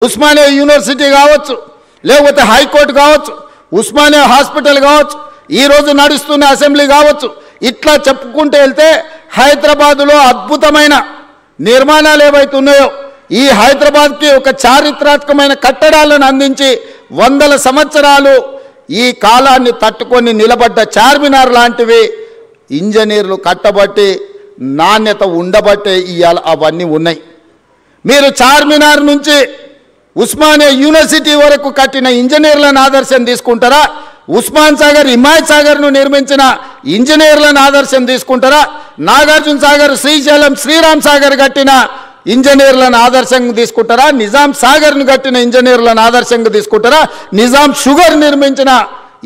Osmania university కావచ్చు, లేకపోతే high court కావచ్చు, ఉస్మానియా హాస్పిటల్ కావచ్చు, ఈరోజు నడుస్తున్న అసెంబ్లీ కావచ్చు, ఇట్లా చెప్పుకుంటూ వెళ్తే హైదరాబాదులో అద్భుతమైన నిర్మాణాలు ఏవైతే ఉన్నాయో ఈ హైదరాబాద్కి ఒక చారిత్రాత్మకమైన కట్టడాలను అందించి వందల సంవత్సరాలు ఈ కాలాన్ని తట్టుకొని నిలబడ్డ చార్మినార్ లాంటివి ఇంజనీర్లు కట్టబట్టి నాణ్యత ఉండబట్టే ఇవాళ అవన్నీ ఉన్నాయి. మీరు చార్మినార్ నుంచి ఉస్మానియా యూనివర్సిటీ వరకు కట్టిన ఇంజనీర్లను ఆదర్శం తీసుకుంటారా? ఉస్మాన్ సాగర్, హిమాయత్ సాగర్ను నిర్మించిన ఇంజనీర్లను ఆదర్శం తీసుకుంటారా? నాగార్జున సాగర్, శ్రీశైలం, శ్రీరామ్ సాగర్ కట్టిన ఇంజనీర్లను ఆదర్శంగా తీసుకుంటారా? నిజాం సాగర్ను కట్టిన ఇంజనీర్లను ఆదర్శంగా తీసుకుంటారా? నిజాం షుగర్ నిర్మించిన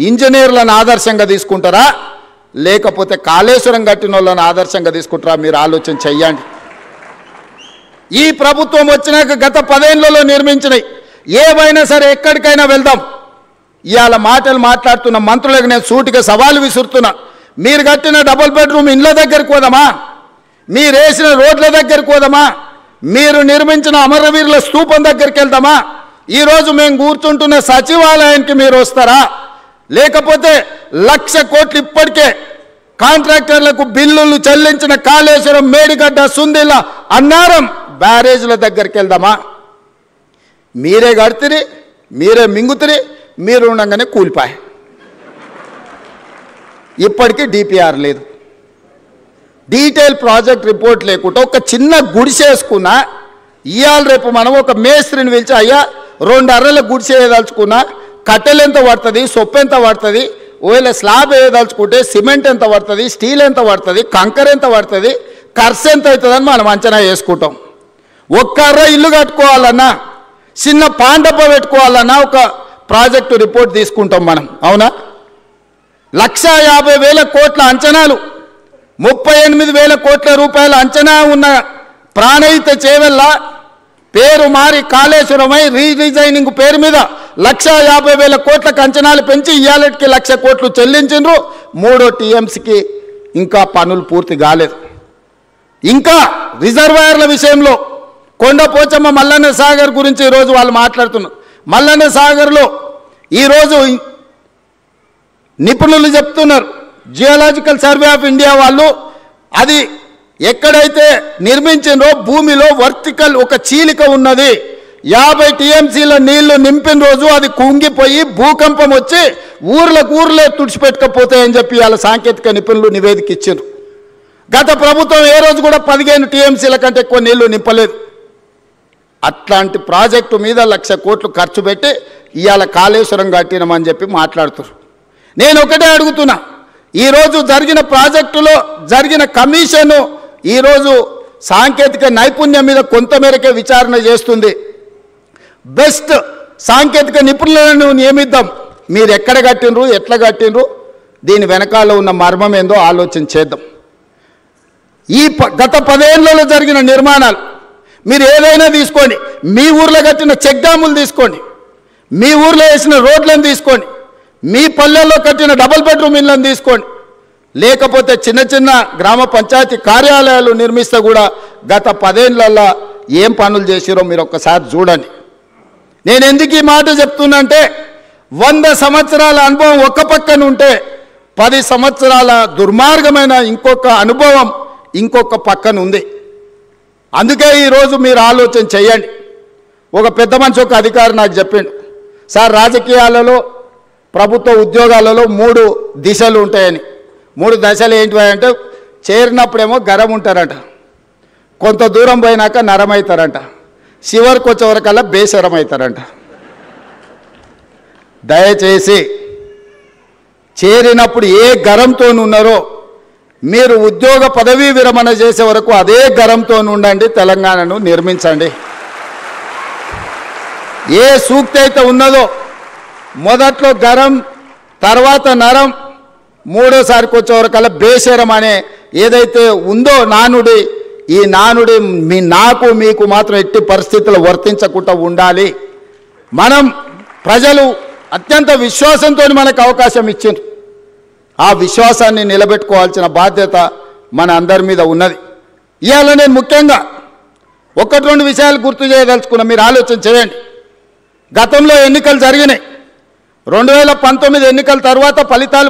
ఇంజనీర్లను ఆదర్శంగా తీసుకుంటారా? లేకపోతే కాళేశ్వరం కట్టిన వాళ్ళని ఆదర్శంగా తీసుకుంటారా? మీరు ఆలోచన చెయ్యండి. ఈ ప్రభుత్వం వచ్చినాక గత 10 ఏళ్లలో నిర్మించినాయి ఏవైనా సరే ఎక్కడికైనా వెళ్దాం. ఇవాళ మాటలు మాట్లాడుతున్న మంత్రులకు నేను సూటిగా సవాలు విసురుతున్నా. మీరు కట్టిన డబుల్ బెడ్రూమ్ ఇండ్ల దగ్గరికి పోదామా? మీరు వేసిన రోడ్ల దగ్గరికి పోదామా? మీరు నిర్మించిన అమరవీరుల స్తూపం దగ్గరికి వెళ్దామా? ఈరోజు మేము కూర్చుంటున్న సచివాలయానికి మీరు వస్తారా? లేకపోతే 1,00,000 కోట్లు ఇప్పటికే కాంట్రాక్టర్లకు బిల్లులు చెల్లించిన కాళేశ్వరం, మేడిగడ్డ, సుందిల్ల, అన్నారం బ్యారేజ్ల దగ్గరికి వెళ్దామా? మీరే కడితిరి, మీరే మింగుతిరి, మీరు ఉండగానే కూలిపాయి. ఇప్పటికీ డిపిఆర్ లేదు, డీటెయిల్ ప్రాజెక్ట్ రిపోర్ట్ లేకుండా ఒక చిన్న గుడిసేసుకున్నా ఇవాళ రేపు మనం ఒక మేస్త్రిని పిలిచి అయ్యా 2 అర్రల గుడిసే వేయదలుచుకున్నా కట్టెలు ఎంత పడుతుంది, సొప్పు ఎంత పడుతుంది, ఒకవేళ స్లాబ్ వేయదలుచుకుంటే సిమెంట్ ఎంత పడుతుంది, స్టీల్ ఎంత పడుతుంది, కంకర ఎంత పడుతుంది, ఖర్చు ఎంత అవుతుందని మనం అంచనా వేసుకుంటాం. ఒక్క అర్ర ఇల్లు కట్టుకోవాలన్నా, చిన్న పాండప పెట్టుకోవాలన్నా ఒక ప్రాజెక్టు రిపోర్ట్ తీసుకుంటాం మనం. అవునా? 1,50,000 కోట్ల అంచనాలు, 38,000 కోట్ల రూపాయల అంచనా ఉన్న ప్రాణహిత చేవెళ్ళ పేరు మారి కాళేశ్వరమై రీడిజైనింగ్ పేరు మీద 1,50,000 కోట్లకు అంచనాలు పెంచి ఇవాళకి 1,00,000 కోట్లు చెల్లించిండ్రు. 3వ టీఎంసీకి ఇంకా పనులు పూర్తి కాలేదు. ఇంకా రిజర్వాయర్ల విషయంలో కొండపోచమ్మ, మల్లన్న సాగర్ గురించి ఈరోజు వాళ్ళు మాట్లాడుతున్నారు. మల్లన్న సాగర్లో ఈరోజు నిపుణులు చెప్తున్నారు, జియోలాజికల్ సర్వే ఆఫ్ ఇండియా వాళ్ళు, అది ఎక్కడైతే నిర్మించిందో భూమిలో వర్టికల్ ఒక చీలిక ఉన్నది. 50 టీఎంసీల నీళ్లు నింపిన రోజు అది కుంగిపోయి భూకంపం వచ్చి ఊర్లే తుడిచిపెట్టకపోతాయని చెప్పి వాళ్ళ సాంకేతిక నిపుణులు నివేదిక ఇచ్చారు. గత ప్రభుత్వం ఏ రోజు కూడా 15 టీఎంసీల కంటే ఎక్కువ నీళ్లు నింపలేదు. అట్లాంటి ప్రాజెక్టు మీద 1,00,000 కోట్లు ఖర్చు పెట్టి ఇవాళ కాళేశ్వరం కట్టినామని చెప్పి మాట్లాడుతున్నారు. నేను ఒకటే అడుగుతున్నా, ఈరోజు జరిగిన ప్రాజెక్టులో జరిగిన కమిషను ఈరోజు సాంకేతిక నైపుణ్యం మీద కొంతమేరకే విచారణ చేస్తుంది. బెస్ట్ సాంకేతిక నిపుణులను నియమిద్దాం. మీరు ఎక్కడ కట్టినరు, ఎట్లా కట్టినరు, దీని వెనకాల ఉన్న మర్మం ఏందో ఆలోచన చేద్దాం. ఈ గత 10 ఏళ్లలో జరిగిన నిర్మాణాలు మీరు ఏదైనా తీసుకోండి, మీ ఊర్లో కట్టిన చెక్ డ్యాములు తీసుకోండి, మీ ఊర్లో వేసిన రోడ్లను తీసుకోండి, మీ పల్లెల్లో కట్టిన డబుల్ బెడ్రూమ్ ఇళ్ళని తీసుకోండి, లేకపోతే చిన్న చిన్న గ్రామ పంచాయతీ కార్యాలయాలు నిర్మిస్తే కూడా గత 10 ఏళ్లలో ఏం పనులు చేసిరో మీరు ఒక్కసారి చూడండి. నేను ఎందుకు ఈ మాట చెప్తున్నా అంటే 100 సంవత్సరాల అనుభవం ఒక పక్కన ఉంటే 10 సంవత్సరాల దుర్మార్గమైన ఇంకొక అనుభవం ఇంకొక పక్కన ఉంది. అందుకే ఈరోజు మీరు ఆలోచన చేయండి. ఒక పెద్ద మనిషి, ఒక అధికారి నాకు చెప్పిండు, సార్ రాజకీయాలలో, ప్రభుత్వ ఉద్యోగాలలో 3 దిశలు ఉంటాయని. 3 దశలు ఏంటివంటే, చేరినప్పుడేమో గరం ఉంటారంట, కొంత దూరం పోయినాక నరమవుతారంట, చివరికి వచ్చేవరకల్లా బేసరం అవుతారంట. దయచేసి చేరినప్పుడు ఏ గరంతో ఉన్నారో మీరు ఉద్యోగ పదవీ విరమణ చేసే వరకు అదే గరంతో ఉండండి, తెలంగాణను నిర్మించండి. ఏ సూక్తి అయితే ఉన్నదో మొదట్లో గరం, తర్వాత నరం, 3వసారికి వచ్చేవరకల్లా బేషరం అనే ఏదైతే ఉందో నానుడి, ఈ నానుడి నాకు మీకు మాత్రం ఎట్టి పరిస్థితుల్లో వర్తించకుండా ఉండాలి. మనం ప్రజలు అత్యంత విశ్వాసంతో మనకు అవకాశం ఇచ్చిండ్రు. ఆ విశ్వాసాన్ని నిలబెట్టుకోవాల్సిన బాధ్యత మన అందరి మీద ఉన్నది. ఇవాళ నేను ముఖ్యంగా 1-2 విషయాలు గుర్తు చేయదలుచుకున్నా, మీరు ఆలోచన చేయండి. గతంలో ఎన్నికలు జరిగినాయి. 2019 ఎన్నికల తర్వాత ఫలితాలు